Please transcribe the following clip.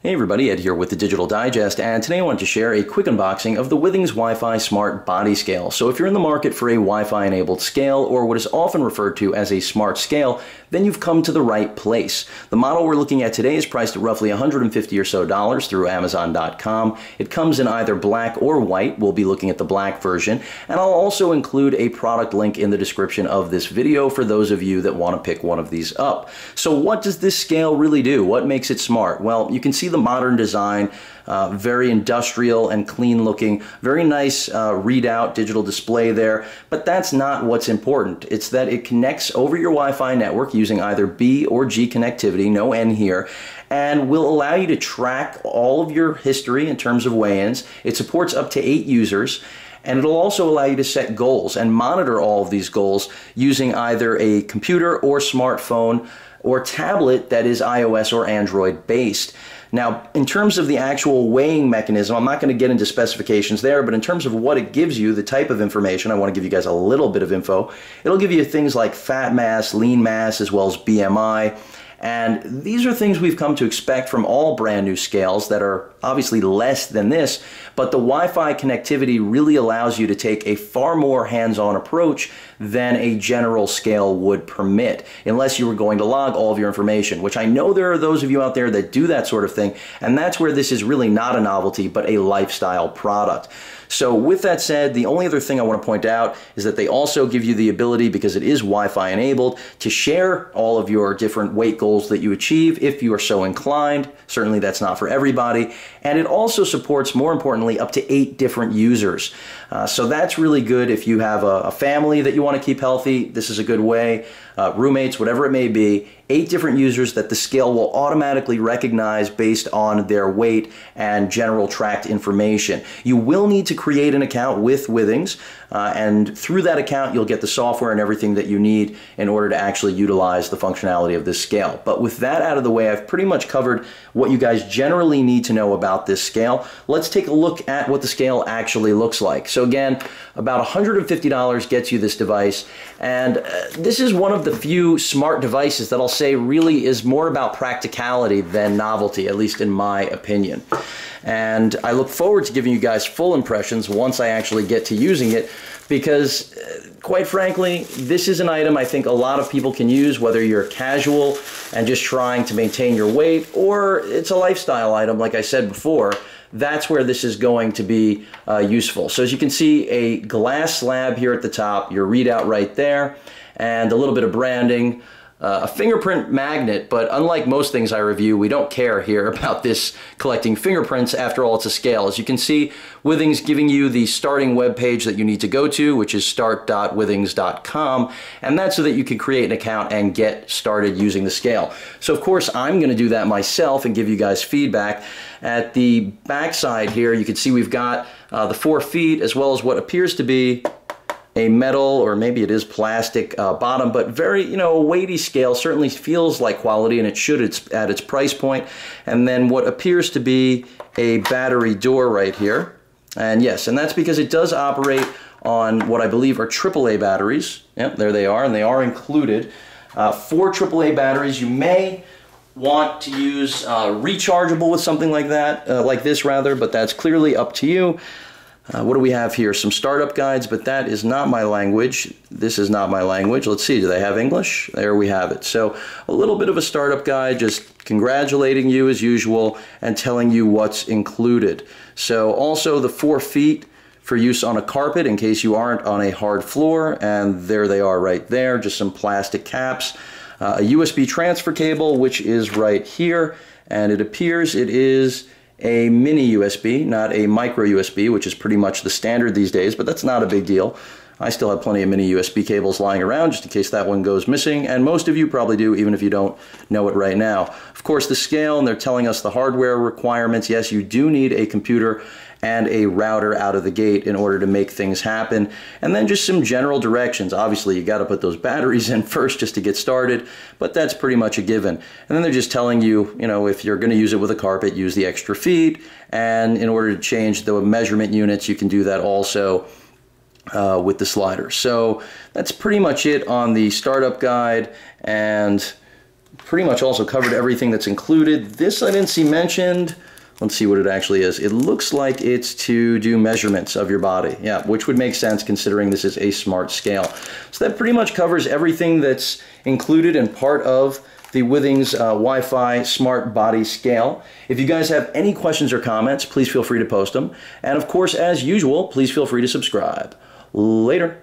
Hey everybody, Ed here with the Digital Digest, and today I wanted to share a quick unboxing of the Withings WiFi Smart Body Scale. So if you're in the market for a Wi-Fi enabled scale, or what is often referred to as a smart scale, then you've come to the right place. The model we're looking at today is priced at roughly $150 or so through Amazon.com. It comes in either black or white. We'll be looking at the black version, and I'll also include a product link in the description of this video for those of you that want to pick one of these up. So what does this scale really do? What makes it smart? Well, you can see the modern design, very industrial and clean looking, very nice readout digital display there, but that's not what's important. It's that it connects over your Wi-Fi network using either B or G connectivity, no N here, and will allow you to track all of your history in terms of weigh-ins. It supports up to 8 users. And it'll also allow you to set goals and monitor all of these goals using either a computer or smartphone or tablet that is iOS or Android based. Now, in terms of the actual weighing mechanism, I'm not going to get into specifications there, but in terms of what it gives you, the type of information, I want to give you guys a little bit of info. It'll give you things like fat mass, lean mass, as well as BMI. And these are things we've come to expect from all brand new scales that are obviously less than this, but the Wi-Fi connectivity really allows you to take a far more hands-on approach than a general scale would permit, unless you were going to log all of your information, which I know there are those of you out there that do that sort of thing, and that's where this is really not a novelty, but a lifestyle product. So with that said, the only other thing I want to point out is that they also give you the ability, because it is Wi-Fi enabled, to share all of your different weight goals that you achieve if you are so inclined. Certainly that's not for everybody. And it also supports, more importantly, up to 8 different users. So that's really good if you have a family that you want to keep healthy. This is a good way. Roommates, whatever it may be, 8 different users that the scale will automatically recognize based on their weight and general tracked information. You will need to create an account with Withings, and through that account you'll get the software and everything that you need in order to actually utilize the functionality of this scale. But with that out of the way, I've pretty much covered what you guys generally need to know about this scale. Let's take a look at what the scale actually looks like. So again, about $150 gets you this device, and this is one of the few smart devices that I'll say really is more about practicality than novelty, at least in my opinion. And I look forward to giving you guys full impressions once I actually get to using it, because quite frankly, this is an item I think a lot of people can use, whether you're casual and just trying to maintain your weight, or it's a lifestyle item like I said before. That's where this is going to be useful. So as you can see, a glass slab here at the top, your readout right there, and a little bit of branding, a fingerprint magnet, but unlike most things I review, we don't care here about this collecting fingerprints. After all, it's a scale. As you can see, Withings giving you the starting web page that you need to go to, which is start.withings.com, and that's so that you can create an account and get started using the scale. So of course, I'm going to do that myself and give you guys feedback. At the back side here, you can see we've got the 4 feet, as well as what appears to be a metal, or maybe it is plastic bottom, but very, a weighty scale. Certainly feels like quality, and it should at its price point. And then what appears to be a battery door right here. And yes, and that's because it does operate on what I believe are AAA batteries. Yep, there they are, and they are included. 4 AAA batteries. You may want to use rechargeable with something like that, like this rather, but that's clearly up to you. What do we have here? Some startup guides, but that is not my language. This is not my language. Let's see, do they have English? There we have it. So a little bit of a startup guide, just congratulating you as usual and telling you what's included. So also the 4 feet for use on a carpet in case you aren't on a hard floor, and there they are right there, just some plastic caps. A USB transfer cable, which is right here, and it appears it is a mini USB, not a micro USB, which is pretty much the standard these days, but that's not a big deal. I still have plenty of mini USB cables lying around just in case that one goes missing, and most of you probably do, even if you don't know it right now. Of course, the scale, and they're telling us the hardware requirements. Yes, you do need a computer and a router out of the gate in order to make things happen. And then just some general directions. Obviously, you got to put those batteries in first just to get started, but that's pretty much a given. And then they're just telling you, if you're going to use it with a carpet, use the extra feet. And in order to change the measurement units, you can do that also with the slider. So that's pretty much it on the startup guide. And pretty much also covered everything that's included. This I didn't see mentioned. Let's see what it actually is. It looks like it's to do measurements of your body. Yeah, which would make sense considering this is a smart scale. So that pretty much covers everything that's included and part of the Withings Wi-Fi Smart Body Scale. If you guys have any questions or comments, please feel free to post them. And of course, as usual, please feel free to subscribe. Later.